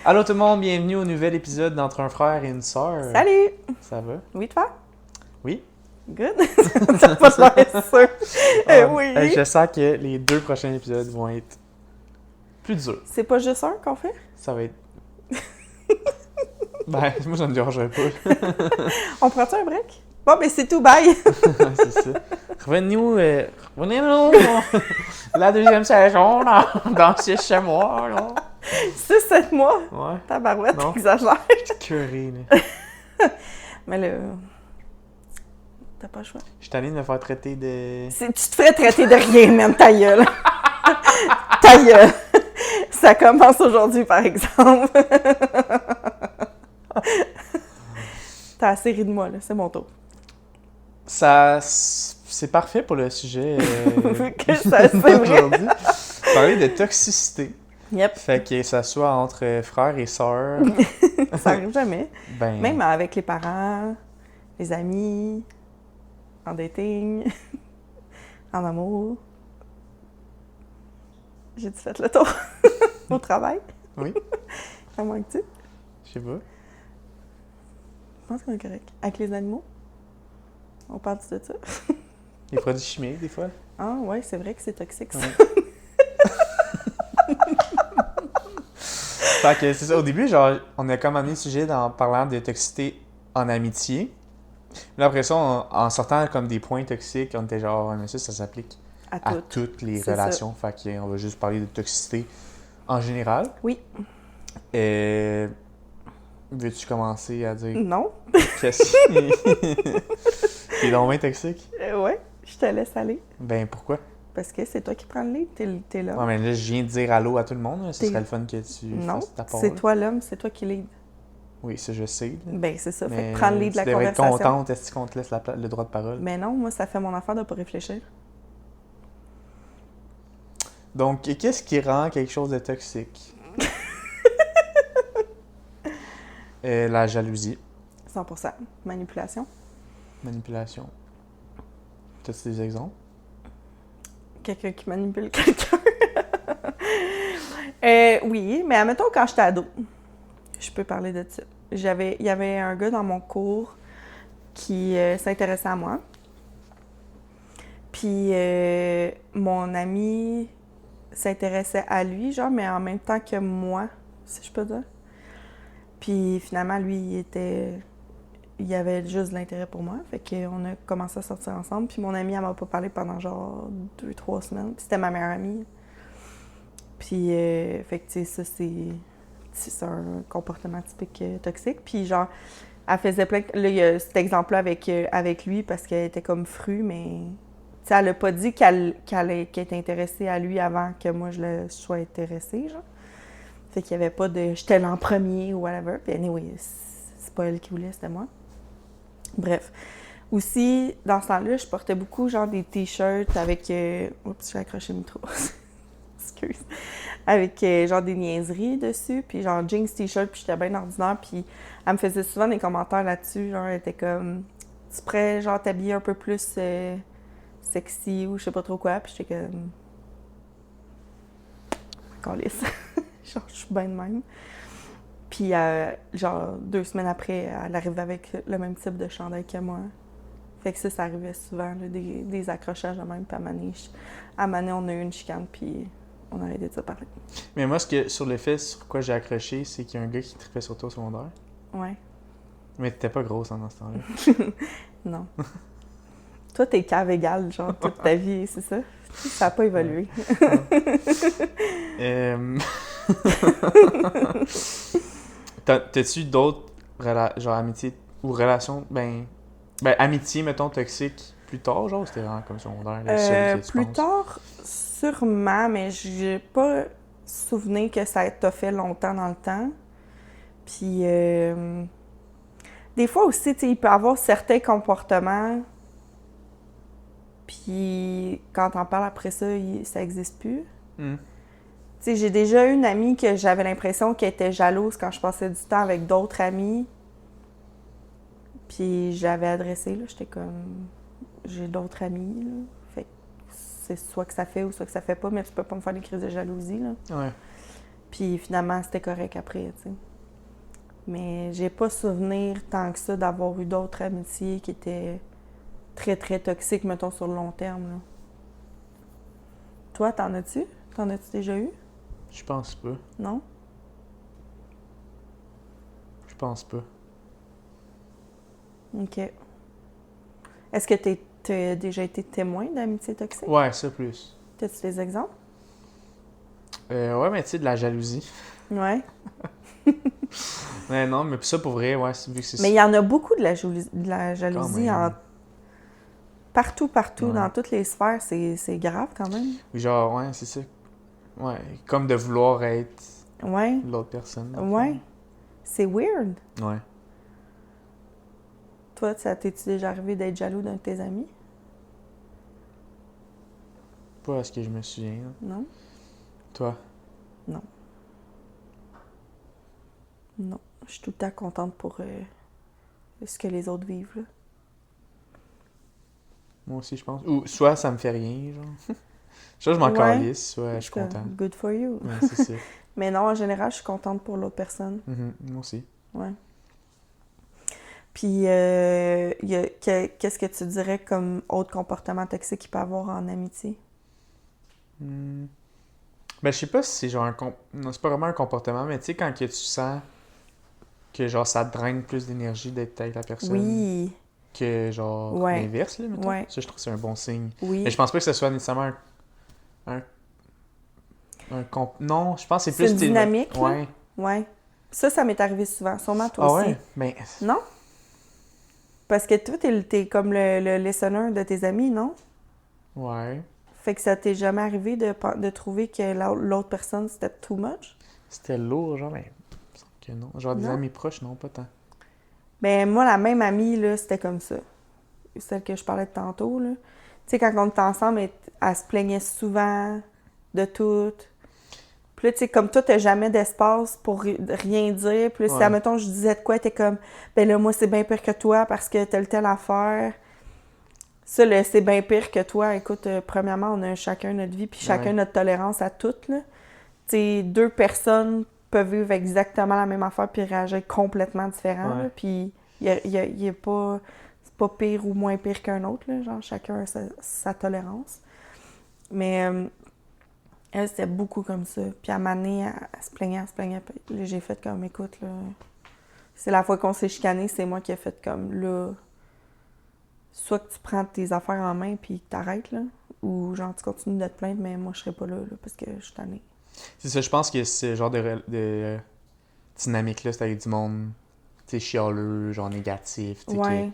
Allô tout le monde, bienvenue au nouvel épisode d'Entre un frère et une sœur. Salut! Ça va? Oui, toi? Oui? Good? T'as pas l'air sûr. Oui! Je sens que les 2 prochains épisodes vont être plus durs. C'est pas juste un qu'on fait? Ça va être... Ben, moi ça me dérangerait pas. On prend-tu un break? Bon, ben c'est tout, bye! C'est ça. Revenez-nous! La deuxième saison dans 6 chez moi, là. 6-7 mois? Ouais. Tabarouette, Non. t'exagères. Curé, là. Mais là... T'as pas le choix. Je suis allé me faire traiter de... Tu te ferais traiter de rien, même, ta gueule. Ta gueule. Ça commence aujourd'hui, par exemple. T'as assez ri de moi, là. C'est mon tour. C'est parfait pour le sujet Que ça, c'est vrai. aujourd'hui. Parler de toxicité. Yep. Fait que ça soit entre frères et sœurs. Ça arrive jamais. Ben, Même avec les parents, les amis, en dating, en amour. J'ai-tu fait le tour? Au travail? oui, À moins que tu. je sais pas. Je pense qu'on est correct. Avec les animaux? On parle de ça? Les produits chimiques, des fois. Ah ouais, c'est vrai que c'est toxique, ça. Ouais. Fait que c'est ça. Au début, genre, on a comme amené le sujet en parlant de toxicité en amitié. Là, après ça, en sortant comme des points toxiques, on était genre, ouais, mais ça s'applique À à toutes. toutes les C'est relations. Fait qu'on va juste parler de toxicité en général. Oui. Veux-tu commencer à dire Non? qu'est-ce qui est donc bien toxique? Ouais, je te laisse aller. Ben, pourquoi? Parce que c'est toi qui prends le lead, t'es là. Ouais, mais là, je viens de dire allô à tout le monde. Là. Ce T'es- serait le fun que tu Non, fasses ta part. c'est toi l'homme, c'est toi qui lead. Oui, ça, je sais. Là. Ben, c'est ça. Fait Mais que prends le lead de la tu devrais être conversation. contente, est-ce qu'on te laisse le droit de parole? Mais non, moi, ça fait mon affaire de pas réfléchir. Donc, qu'est-ce qui rend quelque chose de toxique? La jalousie, 100%. Manipulation. manipulation. T'as-tu des exemples? Quelqu'un qui manipule quelqu'un. Oui, mais admettons quand j'étais ado, je peux parler de ça. Il y avait un gars dans mon cours qui s'intéressait à moi. Puis mon ami s'intéressait à lui, genre, mais en même temps que moi, si je peux dire. Puis finalement, lui, il avait juste de l'intérêt pour moi. Fait qu'on a commencé à sortir ensemble. Puis mon amie, elle m'a pas parlé pendant genre 2-3 semaines. Puis c'était ma meilleure amie. Puis, fait que, tu sais, ça, c'est un comportement typique toxique. Puis, genre, elle faisait plein... Là, il y a cet exemple-là avec lui parce qu'elle était comme frue, mais... Tu sais, elle a pas dit qu'elle était intéressée à lui avant que moi, je le sois intéressée, genre. Fait qu'il y avait pas de « j'étais l'en premier » ou whatever. Puis, anyway, c'est pas elle qui voulait, c'était moi. Bref. Aussi, dans ce temps-là, je portais beaucoup, genre, des t-shirts avec... Oups, j'ai accroché le micro. Excuse. Avec, genre, des niaiseries dessus. Puis, genre, jeans, t-shirt, puis j'étais bien ordinaire. Puis, elle me faisait souvent des commentaires là-dessus. Genre, elle était comme... Tu pourrais, genre, t'habiller un peu plus sexy ou je sais pas trop quoi. Puis, j'étais comme... Calisse. Genre, je suis bien de même. Puis, genre, 2 semaines après, elle arrivait avec le même type de chandail que moi. Fait que ça arrivait souvent, là, des accrochages de même. Puis, à un moment donné, on a eu une chicane, puis on a arrêté de se parler. Mais moi, sur le fait sur quoi j'ai accroché, c'est qu'il y a un gars qui trippait sur toi au secondaire. Ouais. Mais t'étais pas grosse dans ce temps-là. Non. Toi, t'es cave égale, genre, toute ta vie, c'est ça? Ça n'a pas évolué. T'as-tu d'autres genre amitié ou relations, ben amitié, mettons, toxique plus tard, genre, ou c'était vraiment comme secondaire? Le seul que tu Plus penses? tard, sûrement, mais j'ai pas souvenir que ça t'a fait longtemps dans le temps. Puis, des fois aussi, tu sais, il peut y avoir certains comportements, puis quand t'en parles après ça, ça existe plus. Mm. Tu sais, j'ai déjà eu une amie que j'avais l'impression qu'elle était jalouse quand je passais du temps avec d'autres amis. Puis j'avais adressé, là, j'étais comme... J'ai d'autres amis, là. Fait que c'est soit que ça fait ou soit que ça fait pas, mais tu peux pas me faire des crises de jalousie, là. Ouais. Puis finalement, c'était correct après, tu sais. Mais j'ai pas souvenir tant que ça d'avoir eu d'autres amitiés qui étaient très, très toxiques, mettons, sur le long terme, là. Toi, t'en as-tu? T'en as-tu déjà eu? Je pense pas. Non? Je pense pas. OK. Est-ce que t'as déjà été témoin d'amitié toxique? Ouais, ça plus. T'as-tu des exemples? Ouais, mais tu sais, de la jalousie. Ouais. Ouais, non, mais ça pour vrai, ouais, vu que c'est Mais il y en a beaucoup de la quand jalousie même. partout, Ouais. dans toutes les sphères. C'est grave quand même. Oui, genre, ouais, c'est ça. Ouais, comme de vouloir être Ouais. l'autre personne. dans le Ouais. C'est weird. fond. Ouais. Toi, ça t'es-tu déjà arrivé d'être jaloux d'un de tes amis? Pas à ce que je me souviens. Là. Non? Toi? Non. Non. Je suis tout le temps contente pour ce que les autres vivent, là. Moi aussi, je pense. Ou soit ça me fait rien, genre. Soit je m'en Ouais. calisse, soit je suis content. Good for you. Ouais, c'est ça. Mais non, en général, je suis contente pour l'autre personne. Moi aussi. Ouais. Puis, qu'est-ce que tu dirais comme autre comportement toxique qu'il peut avoir en amitié? Ben, je sais pas si c'est genre non, c'est pas vraiment un comportement, mais tu sais, quand que tu sens que genre ça te draine plus d'énergie d'être avec la personne Oui. que genre Ouais. l'inverse, là, mettons. Ouais. Ça, je trouve que c'est un bon signe. Oui. Mais je pense pas que ce soit nécessairement non, je pense que c'est plus... C'est une dynamique, là? Ouais. Ouais. Ça m'est arrivé souvent. Sûrement toi Ah aussi. ouais? Ben... Non? Parce que toi, t'es comme le listener de tes amis, non? Ouais. Fait que ça t'est jamais arrivé de trouver que l'autre personne, c'était too much? C'était lourd, genre, mais... il me semble que non. Genre des Non? amis proches, non, pas tant. Ben, moi, la même amie, là, c'était comme ça. Celle que je parlais de tantôt, là. Tu sais, quand on était ensemble, elle se plaignait souvent de tout. Puis là, tu sais, comme toi, t'as jamais d'espace pour rien dire. Puis là, si, Ouais. admettons, je disais de quoi, t'es comme, ben là, moi, c'est bien pire que toi parce que telle affaire. Ça, là, c'est bien pire que toi. Écoute, premièrement, on a chacun notre vie, puis chacun Ouais. notre tolérance à tout, là. Tu sais, deux personnes peuvent vivre exactement la même affaire puis réagir complètement différent, Ouais. là. Puis, il y a pas... C'est pas pire ou moins pire qu'un autre, là. Genre, chacun a sa tolérance. Mais... elle, c'était beaucoup comme ça. Puis à un moment donné, elle se plaignait. Puis là, j'ai fait comme, écoute, là, c'est la fois qu'on s'est chicané, c'est moi qui ai fait comme, là, soit que tu prends tes affaires en main puis que t'arrêtes, là, ou genre, tu continues de te plaindre, mais moi, je serai pas là, parce que je suis tannée. C'est ça, je pense que ce genre de dynamique-là, c'est avec du monde, tu sais, chialeux, genre négatif, tu sais, Ouais.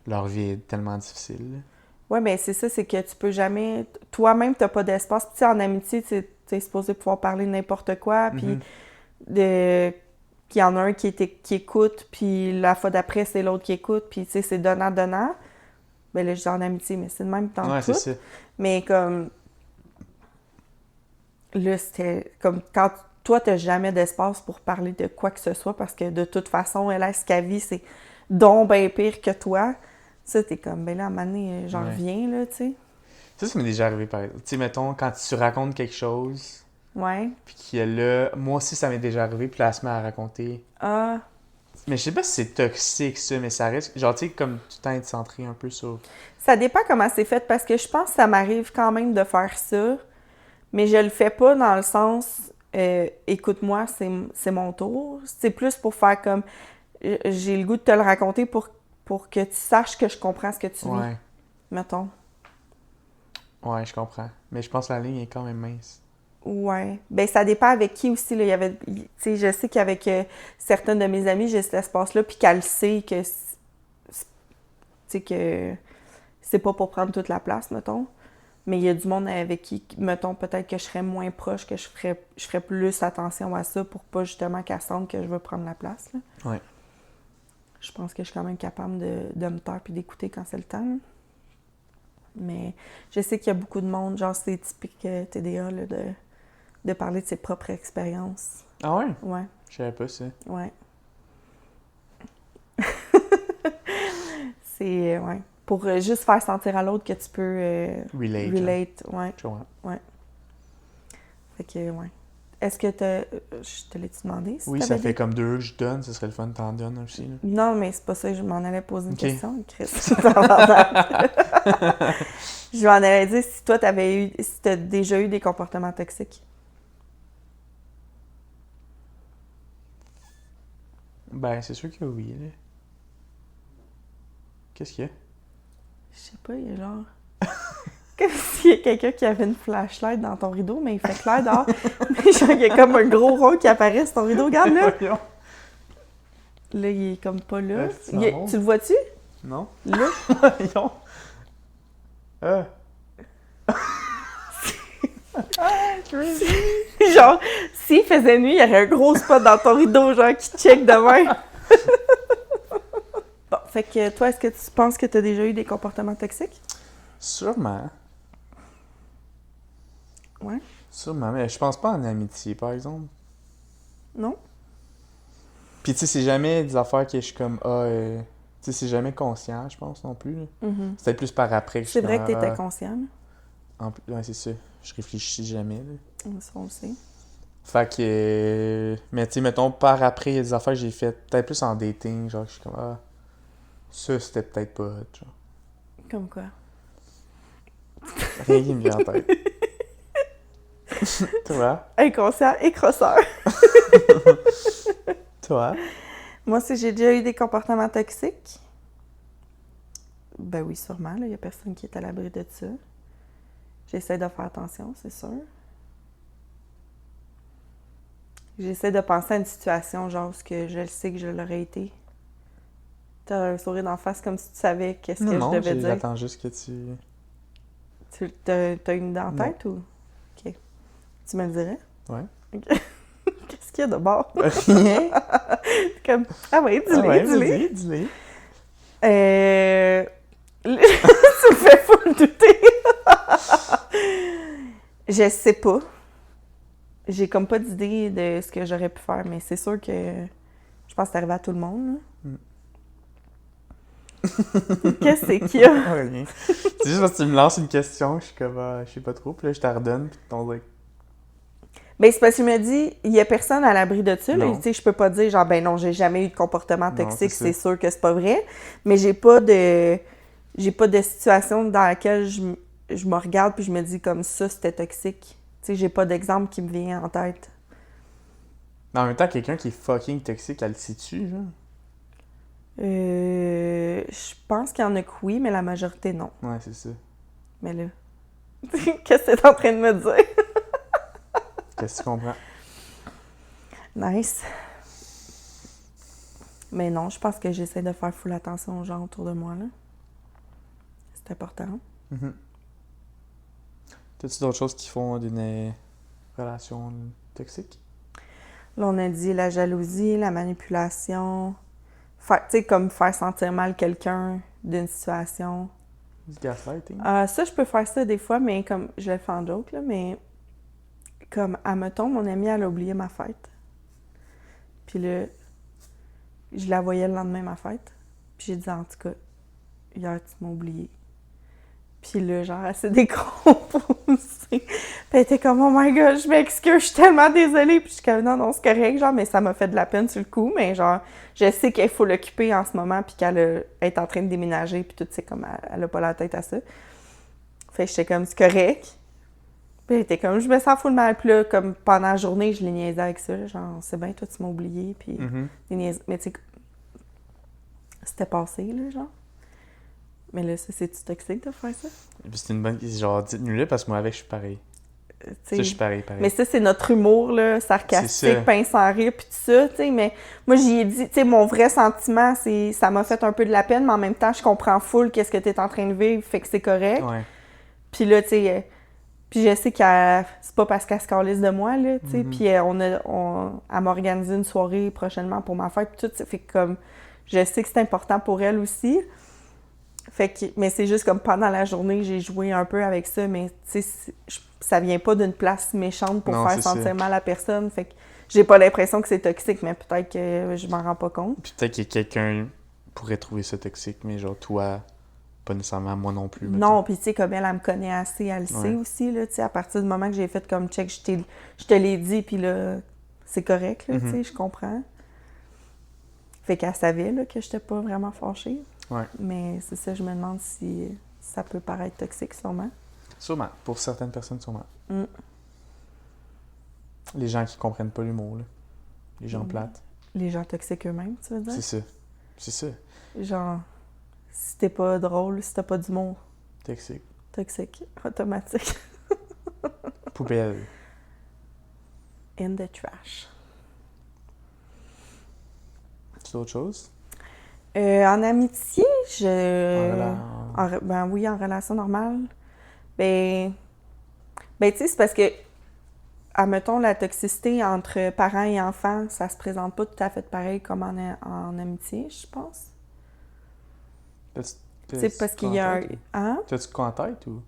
que leur vie est tellement difficile. Là. Ouais, ben c'est ça, c'est que tu peux jamais... Toi-même, t'as pas d'espace. Puis tu sais, en amitié, t'es supposé pouvoir parler de n'importe quoi, puis qu'il y en a un qui écoute, puis la fois d'après, c'est l'autre qui écoute, puis tu sais, c'est donnant-donnant. Ben là, je dis en amitié, mais c'est le même temps Ouais, tout. c'est ça. Mais comme... Là, c'était comme quand toi, t'as jamais d'espace pour parler de quoi que ce soit, parce que de toute façon, elle, ce qu'elle vit, c'est donc bien pire que toi. Ça, t'es comme, ben là, à un moment donné, j'en Ouais. reviens, là, tu sais. Ça m'est déjà arrivé, par exemple. Tu sais, mettons, quand tu racontes quelque chose, Ouais. puis que là, moi aussi, ça m'est déjà arrivé, puis là, elle se met à raconter. Ah... Mais je sais pas si c'est toxique, ça, mais ça reste... Genre, tu sais, comme tout le temps être centré un peu sur... Ça dépend comment c'est fait, parce que je pense que ça m'arrive quand même de faire ça, mais je le fais pas dans le sens écoute-moi, c'est mon tour. C'est plus pour faire comme j'ai le goût de te le raconter pour que tu saches que je comprends ce que tu vis, Ouais. mettons. Ouais, je comprends. Mais je pense que la ligne est quand même mince. Ouais. Ben ça dépend avec qui aussi, là. Il y avait, tu sais, je sais qu'avec certaines de mes amies, j'ai cet espace-là, puis qu'elle sait que, tu sais, que c'est pas pour prendre toute la place, mettons. Mais il y a du monde avec qui, mettons, peut-être que je serais moins proche, que je ferais plus attention à ça pour pas justement qu'elle sente que je veux prendre la place, là. Ouais. Je pense que je suis quand même capable de me taire puis d'écouter quand c'est le temps, là. Mais je sais qu'il y a beaucoup de monde, genre c'est typique TDA, là, de parler de ses propres expériences. Ah ouais? Ouais, Je savais pas ça. ouais. C'est, ouais. Pour juste faire sentir à l'autre que tu peux Relate. relate. Ouais, Je comprends. fait que, ouais. Est-ce que je te l'ai-tu demandé? Si Oui, t'avais ça fait des- comme 2 que je donne, ce serait le fun de t'en donner aussi. Là. Non, mais c'est pas ça, je m'en allais poser une Ok. question. Chris. Je m'en allais dire si toi, si t'as déjà eu des comportements toxiques. Ben, c'est sûr que oui. Là. Qu'est-ce qu'il y a? Je sais pas, il y a genre... Comme s'il y a quelqu'un qui avait une flashlight dans ton rideau, mais il fait clair dehors. Mais genre, il y a comme un gros rond qui apparaît sur ton rideau. Regarde, là! Voyons. Là, il est comme pas là. C'est marrant. Tu le vois-tu? Non? Là? Voyons. Genre, s'il faisait nuit, il y aurait un gros spot dans ton rideau, genre, qui check demain. Bon, fait que toi, est-ce que tu penses que tu as déjà eu des comportements toxiques? Sûrement. Ouais. Sûrement, mais je pense pas en amitié, par exemple. Non? Puis tu sais, c'est jamais des affaires que je suis comme, tu sais, c'est jamais conscient, je pense, non plus. Là. Mhm. C'est plus par après que je C'est suis vrai comme, que t'étais conscient, là. Ouais, c'est ça. Je réfléchis jamais, là. Ça, on le sait. Fait que... mais tu sais, mettons, par après, il y a des affaires que j'ai faites peut-être plus en dating, genre, je suis comme, ça, c'était peut-être pas hot, genre. Comme quoi? Rien qui me vient en tête. Toi? Inconscient et crosseur. Toi? Moi, si j'ai déjà eu des comportements toxiques, ben oui, sûrement. Il n'y a personne qui est à l'abri de ça. J'essaie de faire attention, c'est sûr. J'essaie de penser à une situation, genre, où que je le sais que je l'aurais été. T'as un sourire d'en face comme si tu savais qu'est-ce que je devais dire. J'attends juste que tu... T'as une idée en Non. tête ou? OK. Tu me le dirais? Ouais. OK. Qu'est-ce qu'il y a de bord? Rien. Comme, ah oui, dis-les, dis-les. dis-les. Tu me fais full douter. Je sais pas. J'ai comme pas d'idée de ce que j'aurais pu faire, mais c'est sûr que je pense que c'est arrivé à tout le monde. Qu'est-ce que c'est qu'il y a? Rien. C'est juste parce que tu me lances une question, je suis comme, je sais pas trop, puis là, je te redonne, puis ton truc. Ben, c'est parce que je me dis, il y a personne à l'abri de ça. Là. Non. Tu sais, je peux pas dire, genre, ben non, j'ai jamais eu de comportement Non, toxique, c'est c'est ça. sûr que c'est pas vrai. Mais j'ai pas de situation dans laquelle je me regarde puis je me dis comme ça, c'était toxique. Tu sais, j'ai pas d'exemple qui me vient en tête. Mais en même temps, quelqu'un qui est fucking toxique, elle le situe, genre. Je pense qu'il y en a que oui, mais la majorité non. Ouais, c'est ça. Mais là, qu'est-ce que t'es en train de me dire? Qu'est-ce que tu comprends? Nice. Mais non, je pense que j'essaie de faire full attention aux gens autour de moi, là. C'est important. Mm-hmm. T'as-tu d'autres choses qui font d'une relation toxique? Là, on a dit la jalousie, la manipulation. Tu sais, comme faire sentir mal quelqu'un d'une situation. Du gaslighting? Ça, je peux faire ça des fois, mais comme, je le fais en joke, là, mais comme, admettons, mon amie, elle a oublié ma fête. Puis là, je la voyais le lendemain, ma fête. Puis j'ai dit, en tout cas, hier, tu m'as oublié. Puis là, genre, elle s'est décomposée. Puis elle était comme, oh my god, je m'excuse, je suis tellement désolée. Puis je suis comme, non, c'est correct, genre, mais ça m'a fait de la peine sur le coup. Mais genre, je sais qu'il faut l'occuper en ce moment, puis qu'elle est en train de déménager, puis tout, c'est comme, elle a pas la tête à ça. Fait que j'étais comme, c'est correct. Puis elle était comme, je me sens full mal. Puis là, comme pendant la journée, je l'ai niaisé avec ça. Là, genre, c'est bien, toi, tu m'as oublié. Puis mais tu sais, c'était passé, là, genre. Mais là, ça, c'est-tu toxique de faire ça? Et puis c'est une bonne... Genre, dites-nous-le, parce que moi, avec, je suis pareil. Tu sais, je suis pareil. Mais ça, c'est notre humour, là, sarcastique, pince sans rire, puis tout ça, tu sais. Mais moi, j'y ai dit, tu sais, mon vrai sentiment, c'est ça m'a fait un peu de la peine, mais en même temps, je comprends full qu'est-ce que t'es en train de vivre, fait que c'est correct. Ouais. Puis là, tu sais, puis je sais qu'elle, c'est pas parce qu'elle se calisse de moi, là, tu sais. Puis elle m'a organisé une soirée prochainement pour ma fête, puis tout, fait que comme, je sais que c'est important pour elle aussi. Fait que, mais c'est juste comme pendant la journée, j'ai joué un peu avec ça, mais tu sais, ça vient pas d'une place méchante pour faire sentir mal à personne. Fait que j'ai pas l'impression que c'est toxique, mais peut-être que je m'en rends pas compte. Puis peut-être que quelqu'un pourrait trouver ça toxique, mais genre toi, pas nécessairement moi non plus. mettons. Non, puis tu sais, comme elle me connaît assez, elle le sait Ouais. aussi, là, tu sais, à partir du moment que j'ai fait comme check, je te l'ai dit, puis là, c'est correct, là, tu sais, je comprends. Fait qu'elle savait, là, que j'étais pas vraiment fâchée. Ouais. Mais c'est ça, je me demande si ça peut paraître toxique, sûrement. Sûrement. Pour certaines personnes, sûrement. Mm. Les gens qui comprennent pas l'humour, là. Les gens plates. Les gens toxiques eux-mêmes, tu veux dire? C'est ça. C'est ça. Genre, si t'es pas drôle, si t'as pas d'humour, Toxique. toxique, automatique. Poubelle. In the trash. C'est autre chose? En amitié, ben oui, en relation normale. Ben tu sais, c'est parce que, admettons, la toxicité entre parents et enfants, ça se présente pas tout à fait pareil comme en amitié, je pense. C'est parce qu'il y a un... Hein? T'as-tu quoi en tête ou?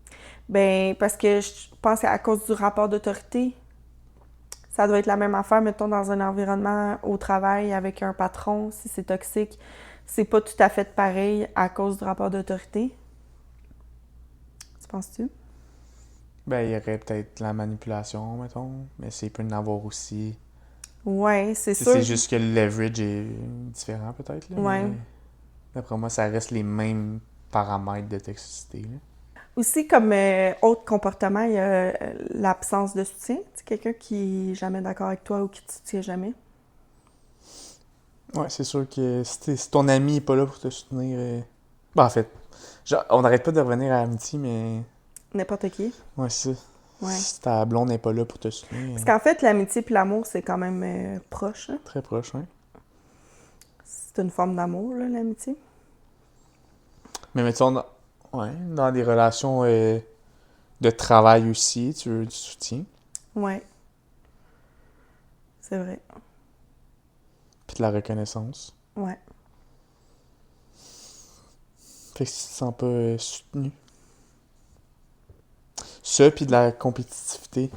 Ben, parce que je pense qu'à cause du rapport d'autorité, ça doit être la même affaire, mettons, dans un environnement au travail avec un patron, si c'est toxique, c'est pas tout à fait pareil à cause du rapport d'autorité. Tu penses-tu? Ben, il y aurait peut-être la manipulation, mettons, mais c'est peut en avoir aussi. Ouais, c'est Tu sais, sûr. c'est juste que le leverage est différent, peut-être, là. Ouais. Mais d'après moi, ça reste les mêmes paramètres de toxicité, là. Aussi, comme autre comportement, il y a l'absence de soutien. C'est quelqu'un qui est jamais d'accord avec toi ou qui te soutient jamais. Ouais, c'est sûr que si ton ami n'est pas là pour te soutenir... Ben, en fait, genre, on n'arrête pas de revenir à l'amitié, mais... N'importe qui. Ouais, c'est ça. Ouais. Si ta blonde n'est pas là pour te soutenir... Parce qu'en fait, l'amitié et l'amour, c'est quand même proche. Hein? Très proche, hein. C'est une forme d'amour, là, l'amitié. Mais mettons, dans des relations de travail aussi, tu veux du soutien. Ouais. C'est vrai. Puis de la reconnaissance. Ouais. Fait que si tu te sens pas soutenu. Ça, puis de la compétitivité.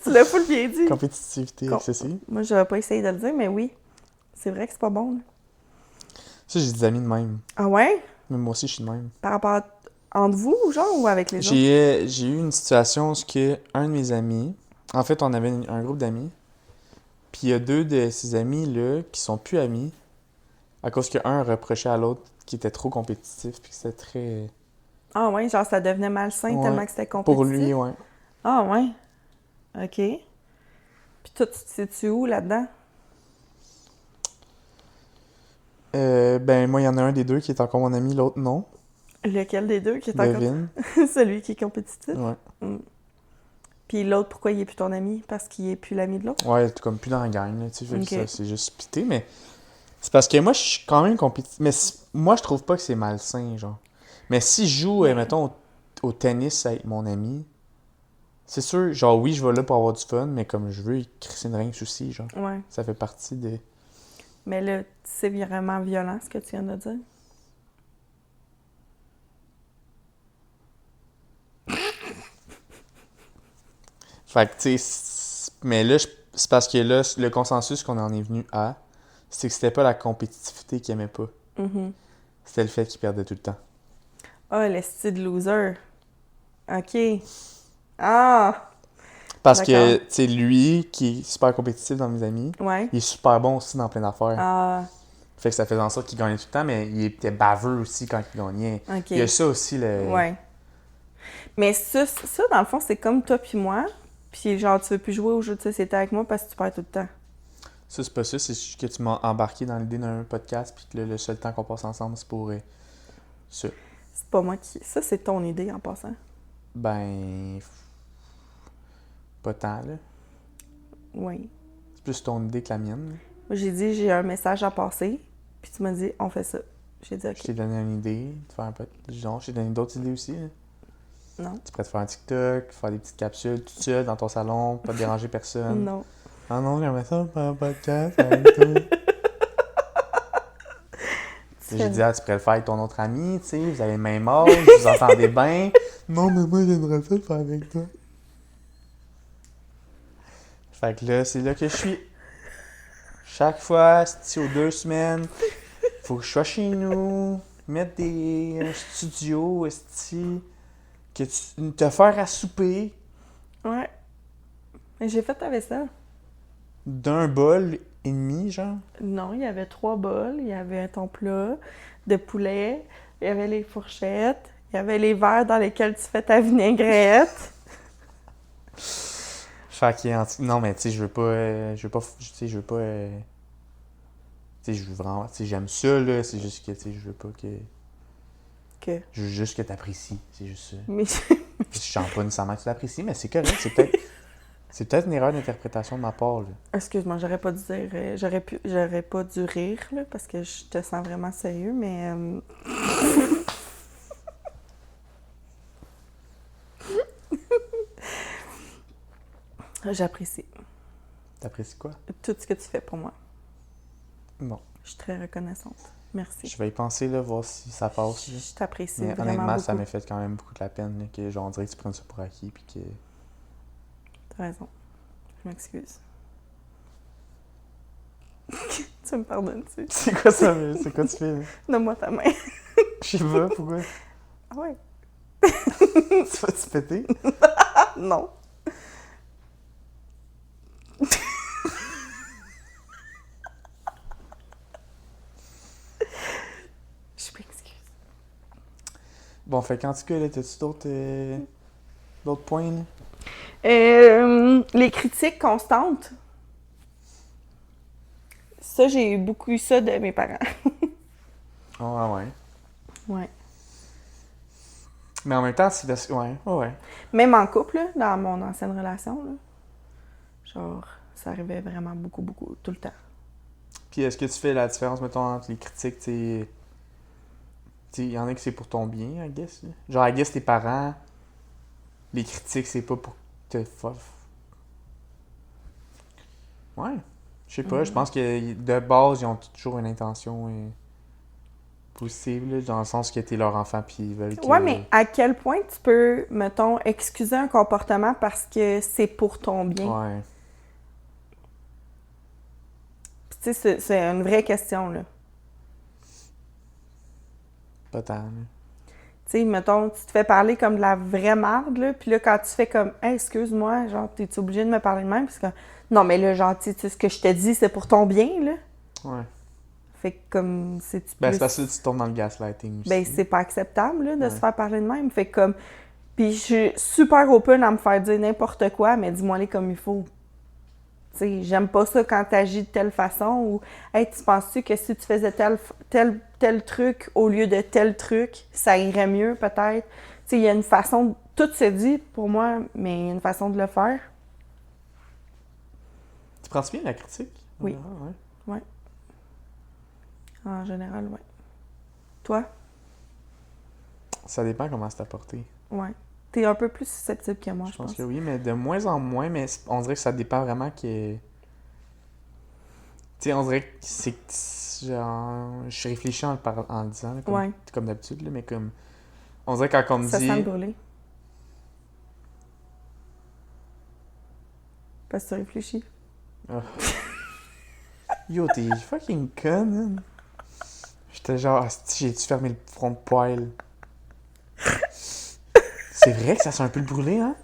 Tu l'as full bien dit. Compétitivité excessive. Moi, j'aurais pas essayé de le dire, mais oui. C'est vrai que c'est pas bon. Là. Ça, j'ai des amis de même. Ah ouais? Mais moi aussi, je suis de même. Par rapport à... entre vous, genre, ou avec les autres? J'ai eu une situation où un de mes amis... En fait, on avait un groupe d'amis. Puis il y a deux de ces amis-là qui sont plus amis. À cause qu'un reprochait à l'autre qu'il était trop compétitif. Puis que c'était très... Ah ouais, genre ça devenait malsain Ouais. tellement que c'était compétitif? Pour lui, ouais. Ah ouais? OK. Puis toi, tu te situes où là-dedans? Ben, moi, il y en a un des deux qui est encore mon ami, l'autre non. Lequel des deux qui est encore... Devine. Celui qui est compétitif? Ouais. Puis l'autre, pourquoi il est plus ton ami? Parce qu'il est plus l'ami de l'autre? Ouais, t'es comme plus dans la gang, là, tu sais. Fait que Ok. ça, c'est juste pité, mais... C'est parce que moi, je suis quand même compétitif. Mais moi, je trouve pas que c'est malsain, genre. Mais si je joue, mettons, au tennis avec mon ami, c'est sûr, genre, oui, je vais là pour avoir du fun, mais comme je veux, Christine Rinks aussi, genre. Ouais. Ça fait partie de... Mais là, c'est vraiment violent, ce que tu viens de dire. Fait que, tu sais, mais là, c'est parce que là, le consensus qu'on en est venu à, c'est que c'était pas la compétitivité qu'il aimait pas. Mm-hmm. C'était le fait qu'il perdait tout le temps. Ah, le style loser. OK. Ah! Parce que, D'accord. tu sais, lui, qui est super compétitif dans mes amis, Ouais. il est super bon aussi dans plein d'affaires. Ah, Fait que ça faisait en sorte qu'il gagnait tout le temps, mais il était baveux aussi quand il gagnait. OK. Il y a ça aussi, le... Ouais. Mais ça, dans le fond, c'est comme toi puis moi. Puis genre, tu veux plus jouer au jeu de société avec moi parce que tu perds tout le temps. Ça, c'est pas ça, c'est juste que tu m'as embarqué dans l'idée d'un podcast, puis que le seul temps qu'on passe ensemble, c'est pour ça. C'est pas moi qui... Ça, c'est ton idée, en passant. Ben... Pas tant, là. Oui. C'est plus ton idée que la mienne. Moi, j'ai dit, j'ai un message à passer. Puis tu m'as dit, on fait ça. J'ai dit, Je OK. t'ai donné une idée, de faire un peu... Genre, je t'ai donné d'autres idées aussi, là. Non. Tu pourrais te faire un TikTok, faire des petites capsules tout seul dans ton salon, pas te déranger personne. Non. Ah non, j'aimerais ça faire un podcast avec toi. J'ai dit, tu pourrais le faire avec ton autre ami, tu sais, vous avez le même âge, vous entendez bien. Non, mais moi, j'aimerais ça le faire avec toi. Fait que là, c'est là que je suis. Chaque fois, c'est aux 2 semaines, faut que je sois chez nous. mettre un studio, esti, que tu te faire à souper Ouais. Mais j'ai fait avec ça. d'un bol et demi, genre. Non, il y avait 3 bols. Il y avait ton plat de poulet. Il y avait les fourchettes. Il y avait les verres dans lesquels tu fais ta vinaigrette. Fait que, non, mais tu sais, je veux pas, tu sais, je veux pas, tu sais, je veux vraiment, tu sais, j'aime ça, là, c'est juste que, tu sais, je veux pas que, Que... je veux juste que t'apprécies, c'est juste ça. Mais Je sens pas nécessairement que tu l'apprécies, mais c'est correct, c'est peut-être une erreur d'interprétation de ma part, là. excuse-moi, j'aurais pas dû dire... j'aurais pas dû rire, là, parce que je te sens vraiment sérieux, mais... J'apprécie T'apprécies quoi? tout ce que tu fais pour moi. Bon. Je suis très reconnaissante. Merci. Je vais y penser, là, voir si ça passe, là. Je t'apprécie Mais vraiment honnêtement, beaucoup. ça m'a fait quand même beaucoup de la peine, là, que, genre, on dirait que tu prennes ça pour acquis, puis que... T'as raison. Je m'excuse. Tu me pardonnes-tu? C'est quoi ça, c'est quoi tu fais, là? Donne-moi ta main. Je sais pas, pourquoi? Ah ouais? Tu vas-tu péter? Ah non! Je m'excuse. Bon, fait qu'en tout cas, là, t'as-tu d'autres points, là? Les critiques constantes. Ça, j'ai beaucoup eu ça de mes parents. Ah ouais. Ouais. Mais en même temps, c'est parce que... Ouais. Même en couple, là, dans mon ancienne relation, là, genre, ça arrivait vraiment beaucoup, tout le temps. Puis est-ce que tu fais la différence, mettons, entre les critiques, tu sais, il y en a que c'est pour ton bien, I guess, là. Genre, I guess, tes parents, les critiques, c'est pas pour te... Ouais. Je sais pas, je pense que de base, ils ont toujours une intention positive, là, dans le sens que t'es leur enfant, puis ils veulent que... Ouais, mais à quel point tu peux, mettons, excuser un comportement parce que c'est pour ton bien? Ouais. Puis tu sais, c'est une vraie question, là. Pas tant, là. Tu sais, mettons, tu te fais parler comme de la vraie marde, là, puis là, quand tu fais comme « Hey, excuse-moi, genre, t'es-tu obligé de me parler de même? » Parce que « Non, mais là, genre, tu sais, ce que je te dis, c'est pour ton bien, là. » Ouais. Fait que comme, c'est-tu Ben, plus... c'est parce que tu tombes dans le gaslighting aussi. Ben, c'est pas acceptable, là, de Ouais. se faire parler de même. Fait que comme... Puis je suis super open à me faire dire n'importe quoi, mais dis-moi-les comme il faut. Tu sais, j'aime pas ça quand t'agis de telle façon ou « Hey, tu penses-tu que si tu faisais tel truc au lieu de tel truc, ça irait mieux, peut-être? » Tu sais, il y a une façon... Tout se dit, pour moi, mais il y a une façon de le faire. Tu prends-tu bien la critique? Oui. Ah, ouais. En général, ouais. Toi? Ça dépend comment c'est apporté. Ouais. T'es un peu plus susceptible que moi, je Je pense pense. que oui, mais de moins en moins, mais on dirait que ça dépend vraiment que... Tu sais, on dirait que c'est... Genre... Je réfléchis en le disant, là, comme d'habitude, là, mais comme... On dirait quand on me Ça dit... sent le brûler. Parce que tu réfléchis. Ah. Yo, t'es fucking conne, man. J'étais genre, asti, j'ai-tu fermé le front de poêle? C'est vrai que ça sent un peu le brûlé, hein?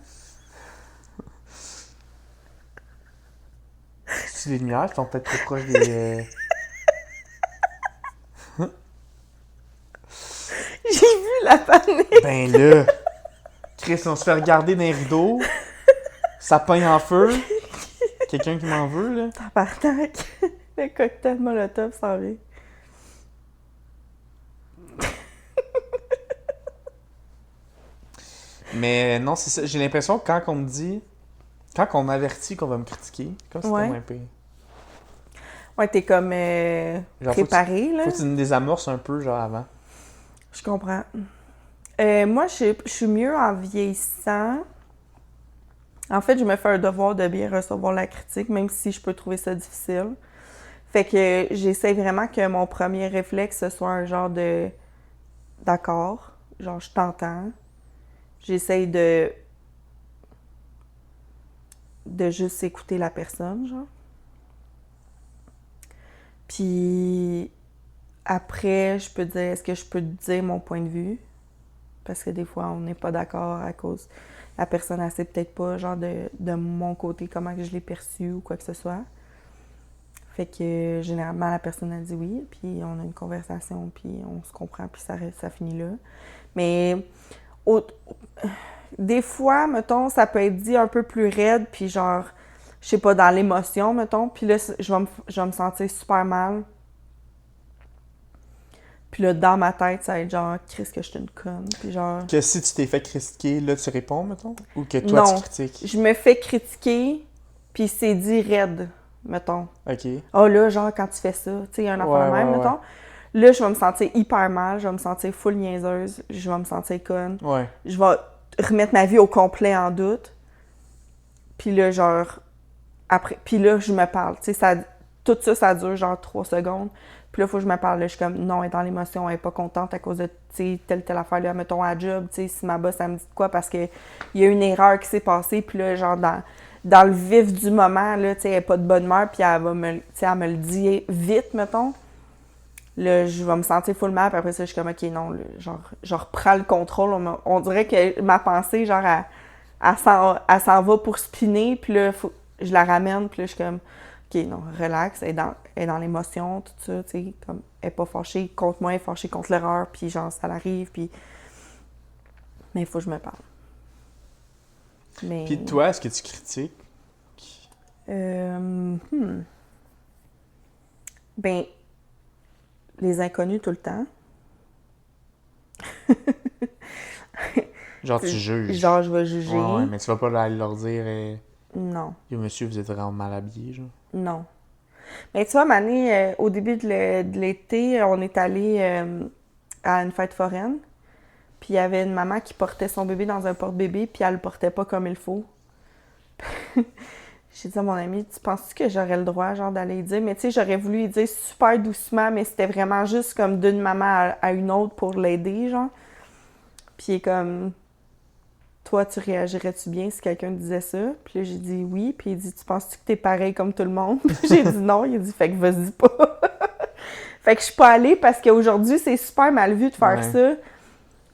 Si les lumières sont peut-être trop proches des... J'ai vu la panique! Ben là! Chris, on se fait regarder dans les rideaux. Ça pogne en feu. Quelqu'un qui m'en veut, là. Tabarnak! Le cocktail Molotov s'en vient. Mais non, c'est ça. J'ai l'impression que quand on me dit... Quand on m'avertit qu'on va me critiquer, comme si c'était moins pire. Ouais, t'es comme Genre, préparé, là. Faut que tu me désamorces un peu, genre, avant. Je comprends. Moi, je suis mieux en vieillissant. En fait, je me fais un devoir de bien recevoir la critique, même si je peux trouver ça difficile. Fait que j'essaie vraiment que mon premier réflexe, ce soit un genre de... D'accord, genre je t'entends. J'essaie de juste écouter la personne, genre. Puis après, je peux dire, est-ce que je peux te dire mon point de vue? Parce que des fois, on n'est pas d'accord à cause... La personne, elle sait peut-être pas, genre, de mon côté, comment que je l'ai perçu ou quoi que ce soit. Fait que, généralement, la personne, elle dit oui, puis on a une conversation, puis on se comprend, puis ça finit là. Mais... au- des fois, mettons, ça peut être dit un peu plus raide, puis genre, je sais pas, dans l'émotion, mettons, puis là, je vais me sentir super mal. Puis là, dans ma tête, ça va être genre, Chris, que je suis une conne, puis genre... Que si tu t'es fait critiquer, là, tu réponds, mettons? Ou que toi, tu Non, critiques? je me fais critiquer, puis c'est dit raide, mettons. OK. Oh là, genre, quand tu fais ça, tu sais, il y a un enfant Ouais, de même, ouais, ouais. mettons. Là, je vais me sentir hyper mal, je vais me sentir full niaiseuse, je vais me sentir conne. Ouais. Je vais remettre ma vie au complet en doute. Puis là, genre, après, puis là, je me parle. Tu sais, tout ça, ça dure genre 3 secondes. Puis là, il faut que je me parle. Là, je suis comme, non, elle est dans l'émotion, elle est pas contente à cause de, tu sais, telle affaire, là, mettons, à la job. Tu sais, si ma boss, elle me dit de quoi, parce qu'il y a une erreur qui s'est passée. Puis là, genre, dans le vif du moment, là, tu sais, elle n'est pas de bonne humeur, puis elle va me, tu sais, elle me le dit vite, mettons. Là, je vais me sentir full mal, puis après ça, je suis comme, OK, non, là, genre, je reprends le contrôle. On dirait que ma pensée, genre, elle s'en va pour spinner, puis là, je la ramène, puis là, je suis comme, OK, non, relax, elle est dans l'émotion, tout ça, tu sais, comme, elle est pas fâchée contre moi, elle est fâchée contre l'erreur, puis genre, ça l'arrive, puis... Mais il faut que je me parle. Mais... Puis toi, est-ce que tu critiques? Ben, les inconnus tout le temps. Genre, tu juges. Genre, je vais juger. Ouais, mais tu vas pas aller leur dire Non, Yo, monsieur, vous êtes vraiment mal habillé, genre. non. Mais tu vois, Mané, au début de l'été, on est allé à une fête foraine. Puis il y avait une maman qui portait son bébé dans un porte-bébé, puis elle le portait pas comme il faut. J'ai dit à mon ami, tu penses que j'aurais le droit, genre, d'aller lui dire? Mais tu sais, j'aurais voulu lui dire super doucement, mais c'était vraiment juste comme d'une maman à une autre pour l'aider, genre. Puis il est comme, toi, tu réagirais-tu bien si quelqu'un te disait ça? Puis là, j'ai dit oui. Puis il dit, tu penses-tu que t'es pareil comme tout le monde? Puis j'ai dit non. Il a dit, fait que vas-y pas. Fait que je suis pas allée parce qu'aujourd'hui, c'est super mal vu de faire Ouais. ça.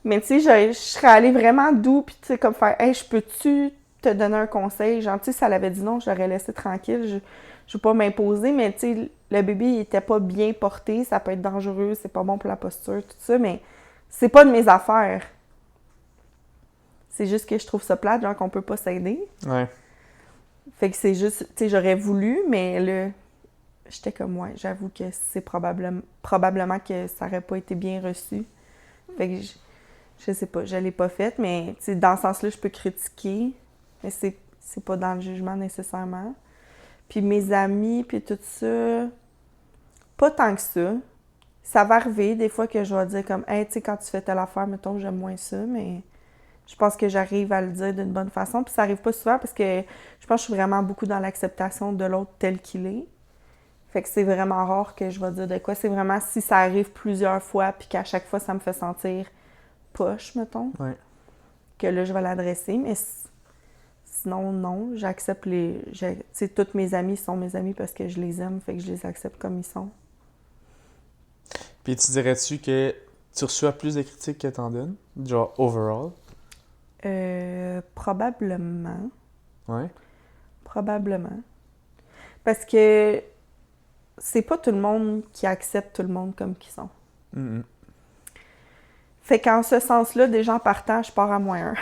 Mais tu sais, je serais allée vraiment doux, puis tu sais, comme faire, hey, je peux-tu te donner un conseil? Genre, tu sais, si elle avait dit non, je l'aurais laissé tranquille. Je veux pas m'imposer, mais tu sais, le bébé, il était pas bien porté, ça peut être dangereux, c'est pas bon pour la posture, tout ça, mais c'est pas de mes affaires. C'est juste que je trouve ça plate, genre qu'on peut pas s'aider. Ouais. Fait que c'est juste, tu sais, j'aurais voulu, mais là, j'étais comme, ouais, j'avoue que c'est probablement que ça aurait pas été bien reçu. Fait que je sais pas, je l'ai pas faite, mais tu sais, dans ce sens-là, je peux critiquer, mais c'est pas dans le jugement nécessairement. Puis mes amis, puis tout ça, pas tant que ça. Ça va arriver des fois que je vais dire comme, hey, tu sais, quand tu fais telle affaire, mettons, j'aime moins ça, mais je pense que j'arrive à le dire d'une bonne façon. Puis ça arrive pas souvent parce que je pense que je suis vraiment beaucoup dans l'acceptation de l'autre tel qu'il est. Fait que c'est vraiment rare que je vais dire de quoi. C'est vraiment si ça arrive plusieurs fois, puis qu'à chaque fois, ça me fait sentir poche, mettons, Ouais. que là, je vais l'adresser. Mais sinon, non, j'accepte les... Tu sais, toutes mes amies sont mes amies parce que je les aime, fait que je les accepte comme ils sont. Puis tu dirais-tu que tu reçois plus de critiques que t'en donnes? Genre, overall? Probablement. Ouais. Probablement. Parce que c'est pas tout le monde qui accepte tout le monde comme qu'ils sont. Mm-hmm. Fait qu'en ce sens-là, déjà en partant, je pars à moins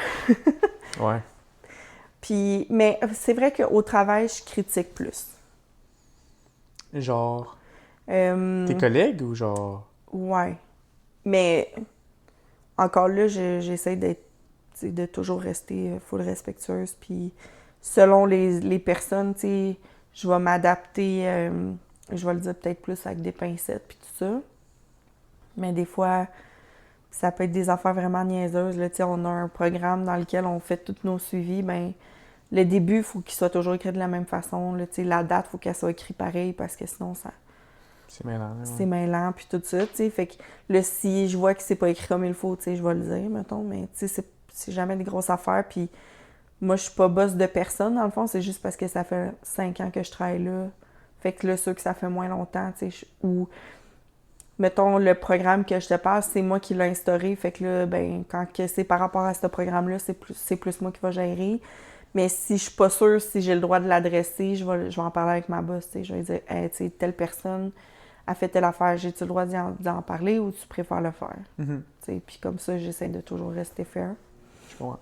1. Ouais. Puis, mais c'est vrai qu'au travail, je critique plus. Genre, Euh, tes collègues ou genre... ouais. Mais encore là, j'essaie d'être, tu sais, de toujours rester full respectueuse. Puis selon les personnes, tu sais, je vais m'adapter. Je vais le dire peut-être plus avec des pincettes puis tout ça. Mais des fois, ça peut être des affaires vraiment niaiseuses. Là, tu sais, on a un programme dans lequel on fait tous nos suivis. Ben, le début, il faut qu'il soit toujours écrit de la même façon. Là, tu sais, la date, il faut qu'elle soit écrite pareil parce que sinon, C'est mêlant, là, c'est mêlant, puis tout ça, tu sais. Fait que là, si je vois que c'est pas écrit comme il faut, tu sais, je vais le dire, mettons. Mais tu sais, c'est jamais des grosses affaires. Puis moi, je suis pas boss de personne, dans le fond. C'est juste parce que ça fait 5 ans que je travaille là. Fait que là, ceux que ça fait moins longtemps, tu sais, ou mettons, le programme que je te parle, c'est moi qui l'ai instauré. Fait que là, ben, quand que c'est par rapport à ce programme-là, c'est plus moi qui va gérer. Mais si je suis pas sûre si j'ai le droit de l'adresser, je vais en parler avec ma boss. T'sais. Je vais dire, hey, tu sais, telle personne a fait telle affaire, j'ai-tu le droit d'en parler ou tu préfères le faire? Mhm. Puis comme ça, j'essaie de toujours rester fair. Je comprends.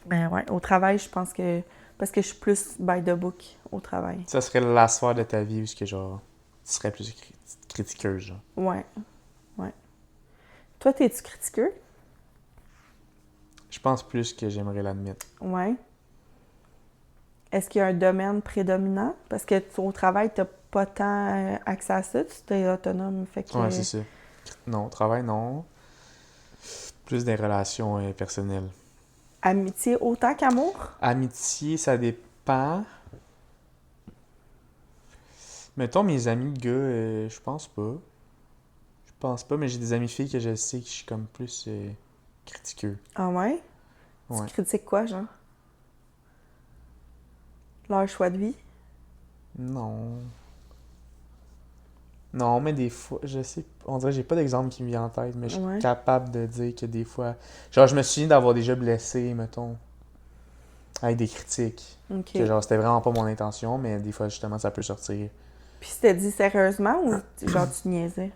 Ben ouais, au travail, je pense que. Parce que je suis plus by the book au travail. Ça serait la sphère de ta vie où ce que, genre, tu serais plus critiqueuse, genre. Ouais, ouais. Toi, t'es-tu critiqueux? Je pense plus que j'aimerais l'admettre. Ouais. Est-ce qu'il y a un domaine prédominant? Parce que au travail, t'as pas tant accès à ça, tu es autonome. Fait que. Ouais, c'est ça. Non, travail, non. Plus des relations personnelles. Amitié autant qu'amour? Amitié, ça dépend. Mettons, mes amis de gars, je pense pas. Je pense pas, mais j'ai des amis filles que je sais que je suis comme plus critiqueux. Ah ouais? Ouais. Tu critiques quoi, genre? Leur choix de vie? Non. Non, mais des fois, je sais, on dirait que j'ai pas d'exemple qui me vient en tête, mais je suis Ouais. capable de dire que des fois, genre je me souviens d'avoir déjà blessé, mettons, avec des critiques, OK. que genre c'était vraiment pas mon intention, mais des fois justement ça peut sortir. Puis c'était dit sérieusement ou genre tu niaisais?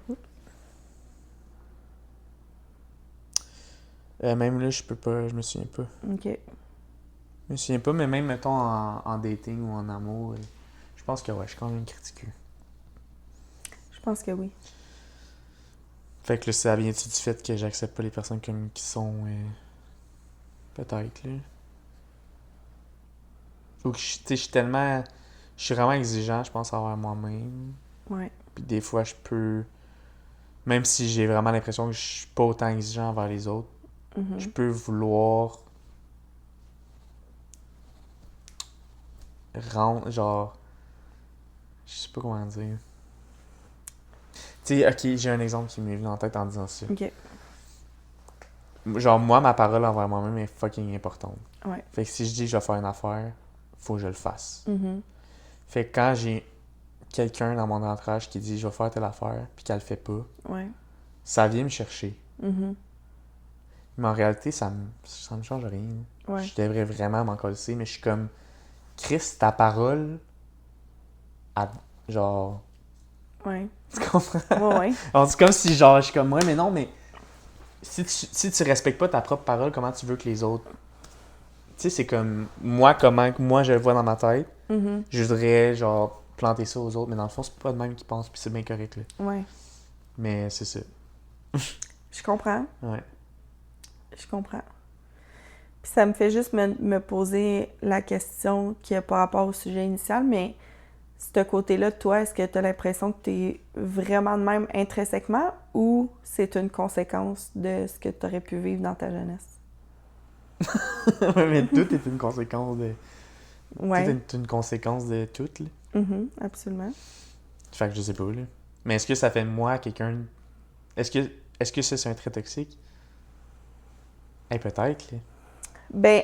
Même là, je peux pas, je me souviens pas. OK. Je me souviens pas, mais même mettons en dating ou en amour, je pense que ouais, je suis quand même critiqueux. Je pense que oui. Fait que là, ça vient-tu du fait que j'accepte pas les personnes comme qui sont, peut-être là. Ou que je suis tellement, je suis vraiment exigeant, je pense, envers moi-même. Ouais. Puis des fois, je peux, même si j'ai vraiment l'impression que je suis pas autant exigeant envers les autres, Mhm. je peux vouloir rendre, genre, je sais pas comment dire. Tu sais, ok, j'ai un exemple qui m'est venu en tête en disant ça. OK. Genre, moi, ma parole envers moi-même est fucking importante. Ouais. Fait que si je dis que je vais faire une affaire, faut que je le fasse. Mhm. Fait que quand j'ai quelqu'un dans mon entourage qui dit je vais faire telle affaire, puis qu'elle le fait pas, Ouais. ça vient me chercher. Mhm. Mais en réalité, ça me change rien. Ouais. Je devrais vraiment m'en coller, mais je suis comme, Chris, ta parole, genre, Ouais. tu comprends? Ouais, ouais. Alors, c'est comme si, genre, je suis comme, ouais, mais non, mais si tu respectes pas ta propre parole, comment tu veux que les autres. Tu sais, c'est comme, comment moi je le vois dans ma tête, Mhm. je voudrais, genre, planter ça aux autres, mais dans le fond, c'est pas de même qu'ils pensent, puis c'est bien correct, là. Ouais. Mais c'est ça. Je comprends. Ouais. Je comprends. Puis ça me fait juste me poser la question qui n'a pas rapport au sujet initial, mais ce côté-là, toi, est-ce que tu as l'impression que tu es vraiment de même intrinsèquement ou c'est une conséquence de ce que tu aurais pu vivre dans ta jeunesse? Mais tout est une conséquence de. Ouais. Tout est une conséquence de tout, là. Mhm, absolument. Fait que je sais pas, là. Mais est-ce que ça fait de moi quelqu'un. Est-ce que ça, c'est un trait toxique? Peut-être, là. Ben,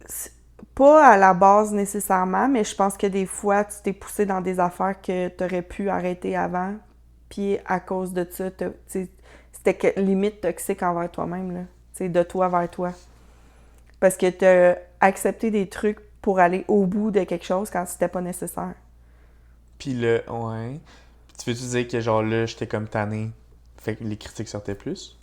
c'est pas à la base nécessairement, mais je pense que des fois, tu t'es poussé dans des affaires que tu aurais pu arrêter avant, puis à cause de ça, c'était limite toxique envers toi-même, là. T'sais, de toi vers toi. Parce que tu as accepté des trucs pour aller au bout de quelque chose quand c'était pas nécessaire. Puis là, ouais. Puis tu veux-tu dire que, genre, là, j'étais comme tanné, fait que les critiques sortaient plus?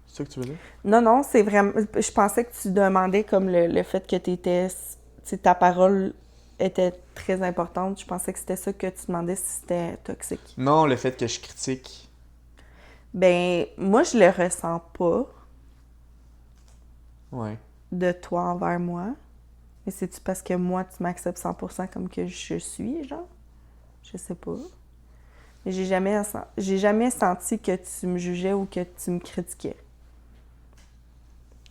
C'est ça que tu veux dire? Non, non, c'est vraiment. Je pensais que tu demandais comme le fait que ta parole était très importante. Je pensais que c'était ça que tu demandais si c'était toxique. Non, le fait que je critique. Ben, moi, je le ressens pas Ouais. de toi envers moi. Mais c'est-tu parce que moi, tu m'acceptes 100% comme que je suis, genre? Je sais pas. Mais j'ai jamais senti que tu me jugeais ou que tu me critiquais.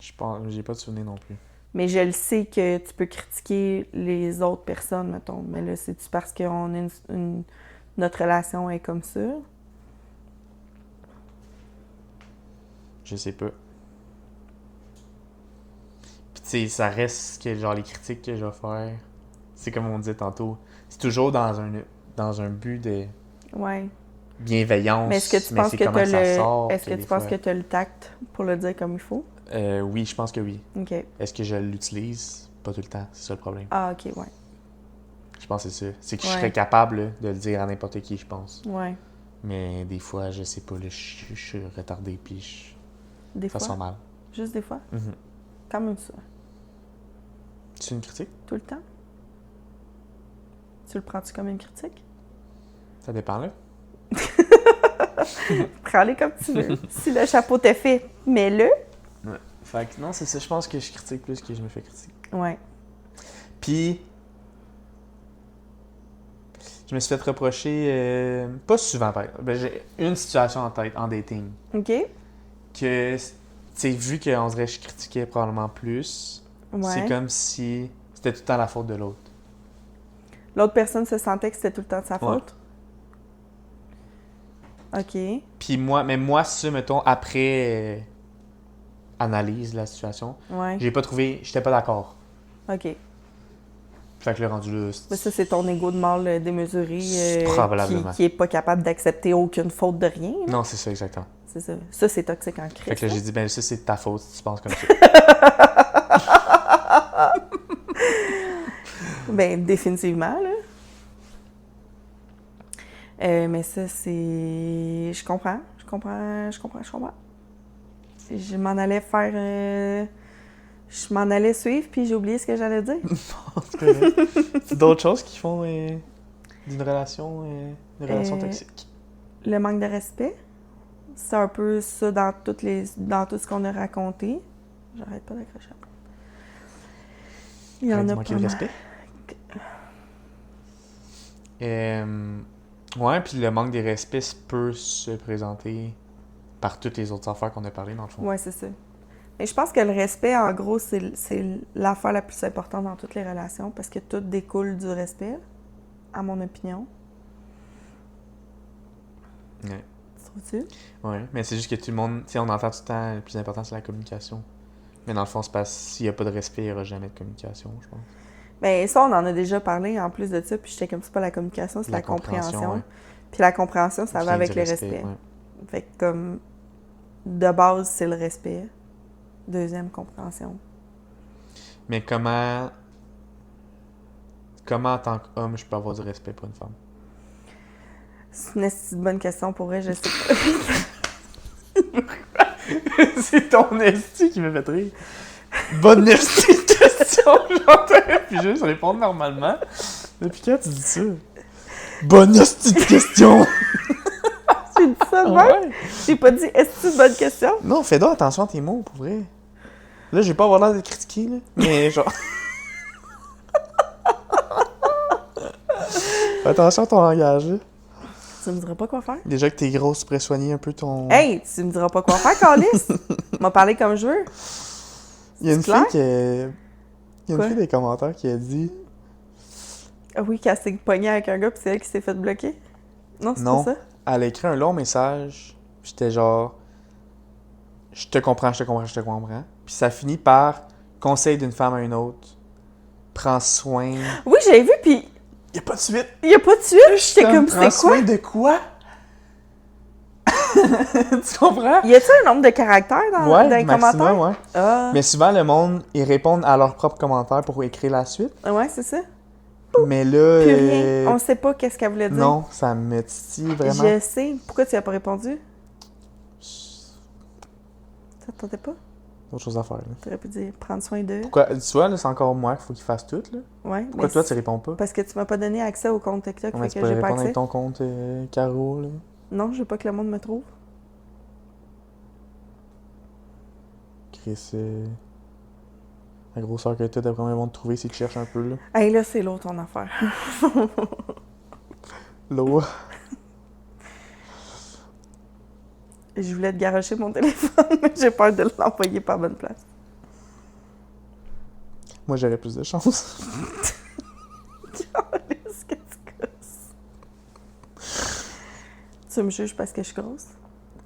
Je pense, j'ai pas de souvenir non plus. Mais je le sais que tu peux critiquer les autres personnes, mettons. Mais là, c'est-tu parce qu'on a notre relation est comme ça? Je sais pas. Puis tu sais, ça reste que, genre, les critiques que je vais faire, c'est comme on disait tantôt, c'est toujours dans un but Ouais. bienveillance, Mais est-ce que tu mais penses c'est que comment t'as ça le... sort. Est-ce que tu penses que tu as le tact pour le dire comme il faut? Oui, je pense que oui. OK. Est-ce que je l'utilise? Pas tout le temps, c'est ça le problème. Ah, OK, ouais. Je pense que c'est ça. C'est que je Ouais. serais capable là, de le dire à n'importe qui, je pense. Ouais. Mais des fois, je sais pas, là, je suis retardé, puis Des ça fois? sent mal. Juste des fois? Mhm. Quand même ça. C'est une critique? Tout le temps? Tu le prends-tu comme une critique? Ça dépend, là. Prends-les comme tu veux. Si le chapeau t'est fait, mets-le. Ouais. Fait que non, c'est ça. Je pense que je critique plus que je me fais critiquer. Ouais. Puis, je me suis fait reprocher, pas souvent, par exemple. Ben, j'ai une situation en tête, en dating, OK? que, tu sais, vu qu'on dirait que je critiquais probablement plus, Ouais. c'est comme si c'était tout le temps la faute de l'autre. L'autre personne se sentait que c'était tout le temps de sa Ouais. faute? OK. Puis moi, ça, mettons, après analyse de la situation, Ouais. j'étais pas d'accord. OK. Fait que le rendu là, Mais ça, c'est ton ego de mâle démesuré Probablement. qui est pas capable d'accepter aucune faute de rien. Là. Non, c'est ça, exactement. C'est ça. Ça, c'est toxique en Fait crise. que là, j'ai dit, ben ça, c'est de ta faute si tu penses comme ça. Ben, définitivement, là. Mais ça, c'est... Je comprends. Je m'en allais faire... Je m'en allais suivre, puis j'ai oublié ce que j'allais dire. C'est d'autres choses qui font d'une relation, toxique. Le manque de respect. C'est un peu ça dans tout ce qu'on a raconté. J'arrête pas d'accrocher après. Il y en a manquer pas de mal. respect. Ouais, puis le manque de respect peut se présenter par toutes les autres affaires qu'on a parlé, dans le fond. Ouais, c'est ça. Mais je pense que le respect, en gros, c'est l'affaire la plus importante dans toutes les relations parce que tout découle du respect, à mon opinion. Ouais. Trouves-tu? Ouais, mais c'est juste que tout le monde, tu sais, on entend tout le temps, le plus important, c'est la communication. Mais dans le fond, c'est parce que s'il n'y a pas de respect, il n'y aura jamais de communication, je pense. Bien, ça, on en a déjà parlé en plus de ça, puis j'étais comme c'est pas la communication, c'est la compréhension. Ouais. Puis la compréhension, ça va Vient avec du le respect. ouais. Fait que comme de base, c'est le respect. Deuxième, compréhension. Mais comment en tant qu'homme, je peux avoir du respect pour une femme? C'est une esti de bonne question pour vrai, je sais pas. C'est ton esti qui me fait rire. Bonne esti de question, j'entends, puis juste répondre normalement. Depuis quand tu dis ça? Bonne esti de question! J'ai dit ça de même? Ouais. J'ai pas dit est-ce une bonne question? Non, fais donc attention à tes mots, pour vrai. Là, j'ai pas avoir l'air de critiquer, là. Mais genre. Fais attention à ton langage, là. Tu me diras pas quoi faire? Déjà que t'es grosse, tu pourrais soigner un peu ton. Hey, tu me diras pas quoi faire, Carlis? M'a parlé comme je veux. Il y a une clair? fille qui a... Il y a une Quoi? fille des commentaires qui a dit. Ah oui, qu'elle s'est pognée avec un gars puis c'est elle qui s'est fait bloquer? Non, c'est Non. pas ça? Elle a écrit un long message. J'étais genre. Je te comprends. Puis ça finit par conseil d'une femme à une autre. Prends soin. Oui, j'ai vu, puis Y a pas de suite. il y a pas de suite. J'étais comme, Prends c'est quoi? soin de quoi? Tu comprends? Y a-t-il un nombre de caractères dans les maximum, commentaires? ouais. Ah, Mais souvent, le monde, ils répondent à leurs propres commentaires pour écrire la suite. ouais, c'est ça. Mais là. Plus rien. On sait pas qu'est-ce qu'elle voulait dire. Non, ça me titille vraiment. Je sais. Pourquoi tu as pas répondu? Ça te tentait pas? Autre chose à faire, là. T'aurais pu dire prendre soin d'eux. Pourquoi? Tu vois, là, c'est encore moi qu'il faut qu'il fasse tout, là. Ouais. Pourquoi toi, tu réponds pas? Parce que tu m'as pas donné accès au compte TikTok, Comment fait tu que peux j'ai pas répondre accès. avec ton compte Caro, là? Non, je veux pas que le monde me trouve. Chris, la grosseur que t'as, d'après moi, ils vont te trouver si tu cherches un peu, là. Hey, là, c'est l'autre ton affaire. L'eau. Je voulais te garocher mon téléphone, mais j'ai peur de l'envoyer par bonne place. Moi, j'aurais plus de chance. Qu'est-ce que tu gosses? Tu me juges parce que je suis grosse?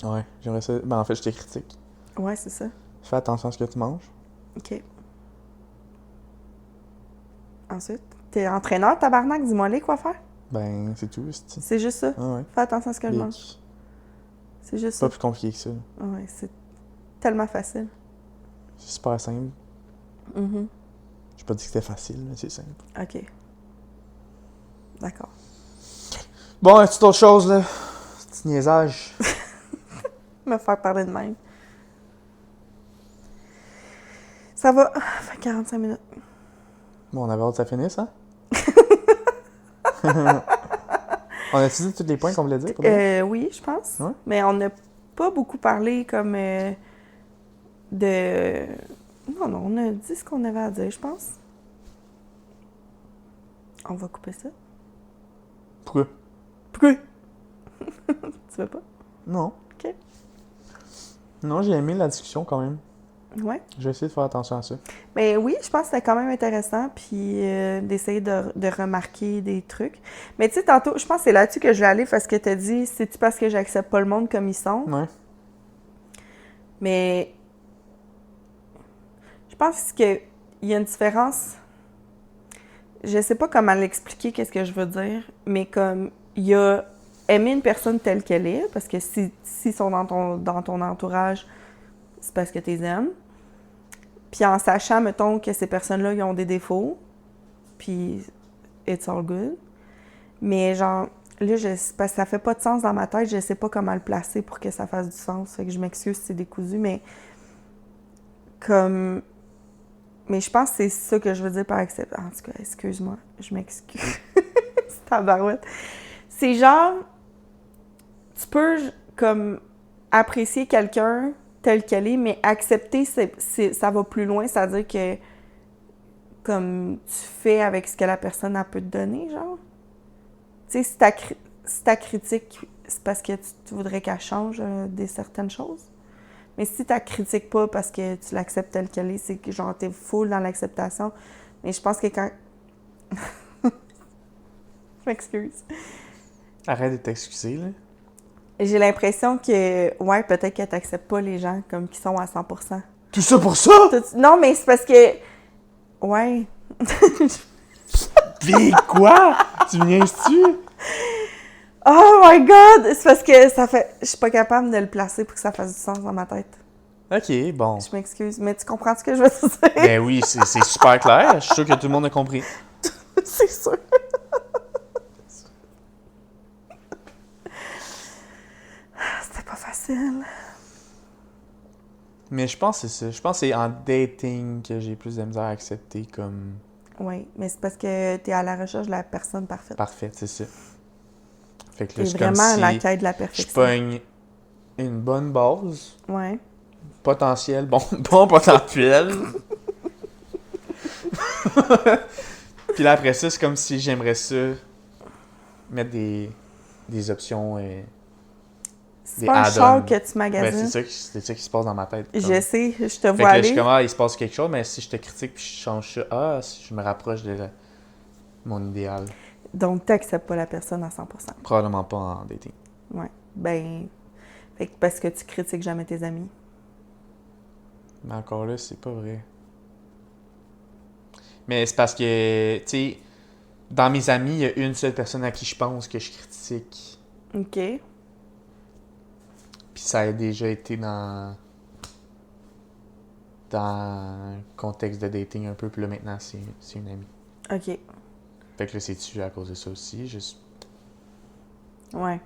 Ouais, j'aimerais ça. Ben, en fait, je te critique. Ouais, c'est ça. Fais attention à ce que tu manges. OK. Ensuite, t'es entraîneur, tabarnak, dis-moi les quoi faire. Ben, c'est tout, c'est... C'est juste ça. Ah ouais. Fais attention à ce que je Bic. mange. C'est juste C'est pas ça. plus compliqué que ça. Ouais, c'est tellement facile. C'est super simple. Mhm. J'ai pas dit que c'était facile, mais c'est simple. OK. D'accord. Bon, est-ce d'autres choses, là? Petit niaisage. Me faire parler de même. Ça va. Ça fait 45 minutes. Bon, on avait hâte que ça finisse, hein? On a dit tous les points qu'on voulait dire? Pour vrai? Oui, je pense. Ouais. Mais on n'a pas beaucoup parlé comme de... Non, on a dit ce qu'on avait à dire, je pense. On va couper ça. Pourquoi? Pourquoi? Tu veux pas? Non. OK. Non, j'ai aimé la discussion quand même. Ouais. Je vais essayer de faire attention à ça. Mais oui, je pense que c'était quand même intéressant, puis d'essayer de remarquer des trucs. Mais tu sais, tantôt, je pense que c'est là-dessus que je vais aller, parce que t'as dit, c'est-tu parce que j'accepte pas le monde comme ils sont? Ouais. Mais je pense qu'il y a une différence. Je sais pas comment l'expliquer, qu'est-ce que je veux dire, mais comme il y a aimer une personne telle qu'elle est, parce que s'ils sont dans ton entourage, c'est parce que tu les aimes. Puis en sachant, mettons, que ces personnes-là, ils ont des défauts, puis it's all good. Mais genre, là, parce que ça fait pas de sens dans ma tête, je sais pas comment le placer pour que ça fasse du sens. Fait que je m'excuse si c'est décousu, mais comme... Mais je pense que c'est ça que je veux dire par accepter. En tout cas, excuse-moi, je m'excuse. C'est tabarouette. C'est genre, tu peux comme apprécier quelqu'un tel qu'elle est, mais accepter, ça va plus loin. C'est-à-dire que comme tu fais avec ce que la personne a peut te donner, genre. Tu sais, si ta critique, c'est parce que tu voudrais qu'elle change des certaines choses. Mais si tu la critiques pas parce que tu l'acceptes telle qu'elle est, c'est que genre t'es full dans l'acceptation. Mais je pense que quand... Je m'excuse. Arrête de t'excuser, là. J'ai l'impression que, ouais, peut-être que t'acceptes pas les gens comme qui sont à 100%. Tout ça pour ça? Non, mais c'est parce que... Ouais. Pis quoi? Tu viens-tu? Oh my God! C'est parce que ça fait... Je suis pas capable de le placer pour que ça fasse du sens dans ma tête. Ok, bon. Je m'excuse, mais tu comprends ce que je veux dire? Ben oui, c'est super clair. Je suis sûr que tout le monde a compris. C'est sûr. C'était pas facile. Mais je pense que c'est ça. Je pense que c'est en dating que j'ai plus de misère à accepter comme Oui, mais c'est parce que t'es à la recherche de la personne parfaite. parfaite, c'est ça. Fait que T'es là, c'est comme vraiment à la si quête de la je perfection. pogne une bonne base, Ouais. potentiel, bon potentiel. Puis là, après ça, c'est comme si j'aimerais ça mettre des options, C'est des pas un add-ons. char que tu Ben, magasines. c'est ça qui se passe dans ma tête. Comme. Je sais, je te Fait que vois là, je aller. suis comme, il se passe quelque chose, mais si je te critique puis je change ça, je me rapproche de mon idéal. Donc, t'acceptes pas la personne à 100%. Probablement pas en dating. Ouais. Ben, fait que parce que tu critiques jamais tes amis. Mais encore là, c'est pas vrai. Mais c'est parce que, tu sais, dans mes amis, il y a une seule personne à qui je pense que je critique. OK. Puis ça a déjà été dans un contexte de dating un peu. Puis là, maintenant, c'est une amie. OK. Fait que là, c'est-tu à cause de ça aussi? Juste... Ouais.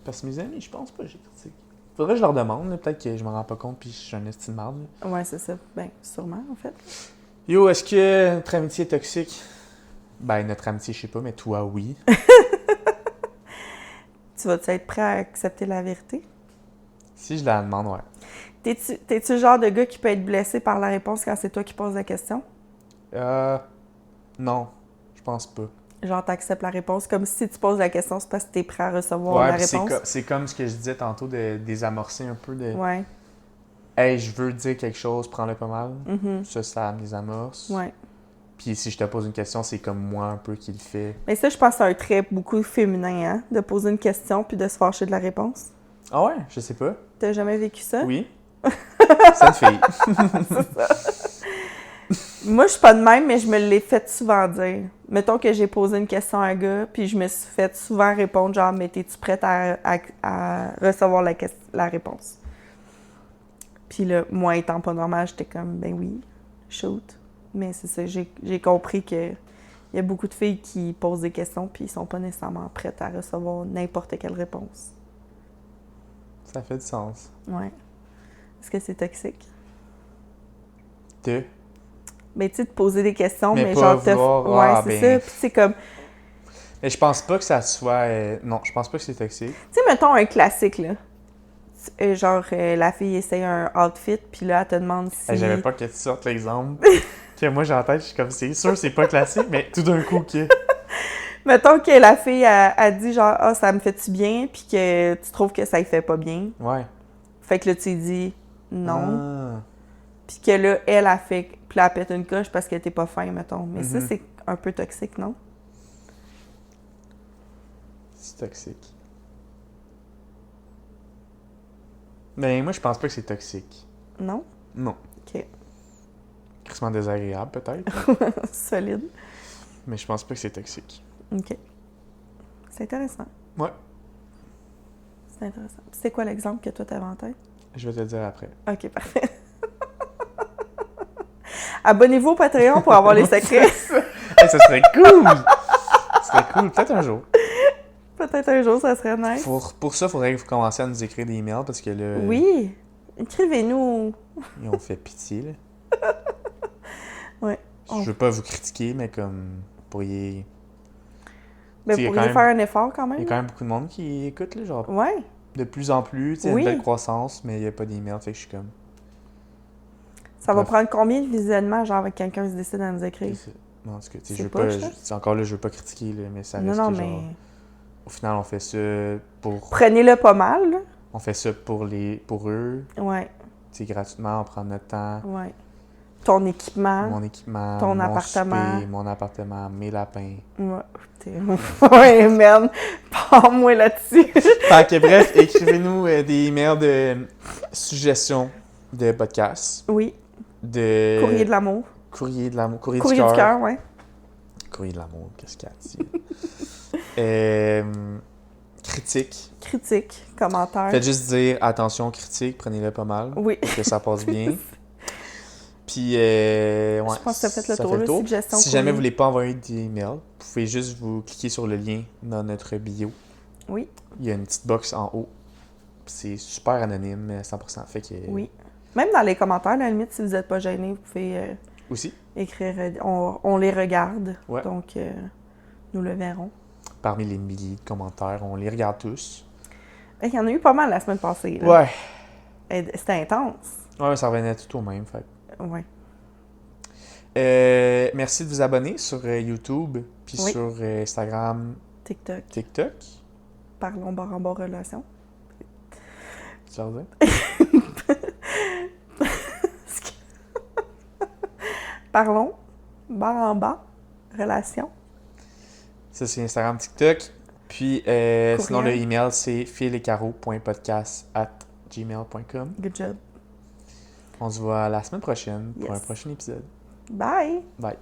Parce que mes amis, je pense pas que je les critique. Faudrait que je leur demande, là. Peut-être que je m'en rends pas compte puis je suis un esti de marde, là. Ouais, c'est ça. Ben, sûrement, en fait. Yo, est-ce que notre amitié est toxique? Ben, notre amitié, je sais pas, mais toi, oui. Tu vas-tu être prêt à accepter la vérité? Si je la demande, ouais. T'es-tu le genre de gars qui peut être blessé par la réponse quand c'est toi qui poses la question? Non, je pense pas. Genre, t'acceptes la réponse comme si tu poses la question, c'est parce que t'es prêt à recevoir la Ouais, réponse? c'est comme ce que je disais tantôt de désamorcer un peu de... Ouais. Hey, je veux dire quelque chose, prends-le pas mal. Mhm. Ça me désamorce. Ouais. Puis si je te pose une question, c'est comme moi un peu qui le fait. Mais ça, je pense que c'est un trait beaucoup féminin, hein? De poser une question puis de se fâcher de la réponse. Ah ouais? Je sais pas. T'as jamais vécu ça? Oui. C'est une fille. C'est ça. Moi, je suis pas de même, mais je me l'ai fait souvent dire. Mettons que j'ai posé une question à un gars, puis je me suis fait souvent répondre genre, mais t'es-tu prête à recevoir la réponse? Puis là, moi étant pas normal, j'étais comme, ben oui, shoot. Mais c'est ça, j'ai compris que il y a beaucoup de filles qui posent des questions, puis ils sont pas nécessairement prêtes à recevoir n'importe quelle réponse. Ça fait du sens. Ouais. Est-ce que c'est toxique? De. Ben, tu sais, de poser des questions, Mais mais pas genre, vouloir- ouais, ah, c'est ben. ça. Puis c'est comme, Mais je pense pas que ça soit. Non, je pense pas que c'est toxique. tu sais, mettons un classique, là. La fille essaye un outfit, puis là, elle te demande si... J'avais pas que tu sortes l'exemple. Que moi, j'ai en tête, je suis comme, c'est sûr, c'est pas classique, mais tout d'un coup, que. Mettons que la fille, elle dit genre, ah, ça me fait-tu bien, puis que tu trouves que ça y fait pas bien. Ouais. Fait que là, tu lui dis non. Ah. Puis que là, elle a fait, puis là, elle pète une coche parce que t'es pas fin, mettons. Mais ça, Mhm. c'est un peu toxique, non? C'est toxique. Mais moi, je pense pas que c'est toxique. Non? Non. OK. Crissement désagréable, peut-être. Solide. Mais je pense pas que c'est toxique. OK. C'est intéressant. Ouais. C'est intéressant. Puis c'est quoi l'exemple que toi, t'avais en tête? Je vais te le dire après. OK, parfait. Abonnez-vous au Patreon pour avoir les secrets. Hey, ça serait cool! Ça serait cool. Peut-être un jour. Peut-être un jour, ça serait nice. Pour ça, il faudrait que vous commenciez à nous écrire des emails parce que là, Oui! Écrivez-nous. ils ont fait pitié. Là. Ouais. Je veux pas vous critiquer, mais comme vous pourriez. Ben, Il y a vous quand pourriez même- faire un effort quand Il y a même. quand même beaucoup de monde qui écoute, là, genre Ouais. de plus en plus. Tu sais, Oui. une belle croissance, mais il n'y a pas d'email, fait que je suis comme. Ça va Bref. prendre combien de visionnements, genre, avec quelqu'un qui se décide à nous écrire? Non, parce que, tu sais, C'est je veux pas pas. ça? C'est encore là, je veux pas critiquer, là, mais ça Non, reste non, que, mais... genre. Au final, on fait ça pour. Prenez-le pas mal, là. On fait ça pour eux. Ouais, Tu sais, gratuitement, on prend notre temps. ouais. Ton équipement. Mon équipement, Ton mon appartement. souper, mon appartement, mes lapins. Ouais, ouais, man. Parle-moi là-dessus. Fait que bref, écrivez-nous des emails de suggestions de podcasts. Oui, De... courrier de l'amour. Courrier de l'amour. Courrier, Courrier du cœur, ouais. Courrier de l'amour, qu'est-ce qu'il y a dit? Critique. Critique, commentaire. Faites juste dire attention critique, prenez-le pas mal. Oui. Pour que ça passe bien. Puis, ouais. Je pense que ça fait le ça tour, là, suggestions, Si jamais courrier. vous voulez pas envoyer d'email, vous pouvez juste vous cliquer sur le lien dans notre bio. Oui, Il y a une petite box en haut. C'est super anonyme, 100%. Fait que... oui. Même dans les commentaires, à la limite, si vous n'êtes pas gêné, vous pouvez Aussi, écrire. On les regarde. Ouais. Donc, nous le verrons. parmi les milliers de commentaires, on les regarde tous. Il y en a eu pas mal la semaine passée. Là. Ouais. C'était intense. Ouais, ça revenait tout au même, fait. Ouais. Merci de vous abonner sur YouTube, puis Oui. sur Instagram, TikTok. TikTok. Parlons barre en bas relation. Tu veux dire? Parlons barre en bas relation. Ça, c'est Instagram, TikTok. Puis, sinon, le email, c'est filetcarreaux.podcast@gmail.com. Good job. On se voit la semaine prochaine pour Yes. un prochain épisode. Bye! Bye.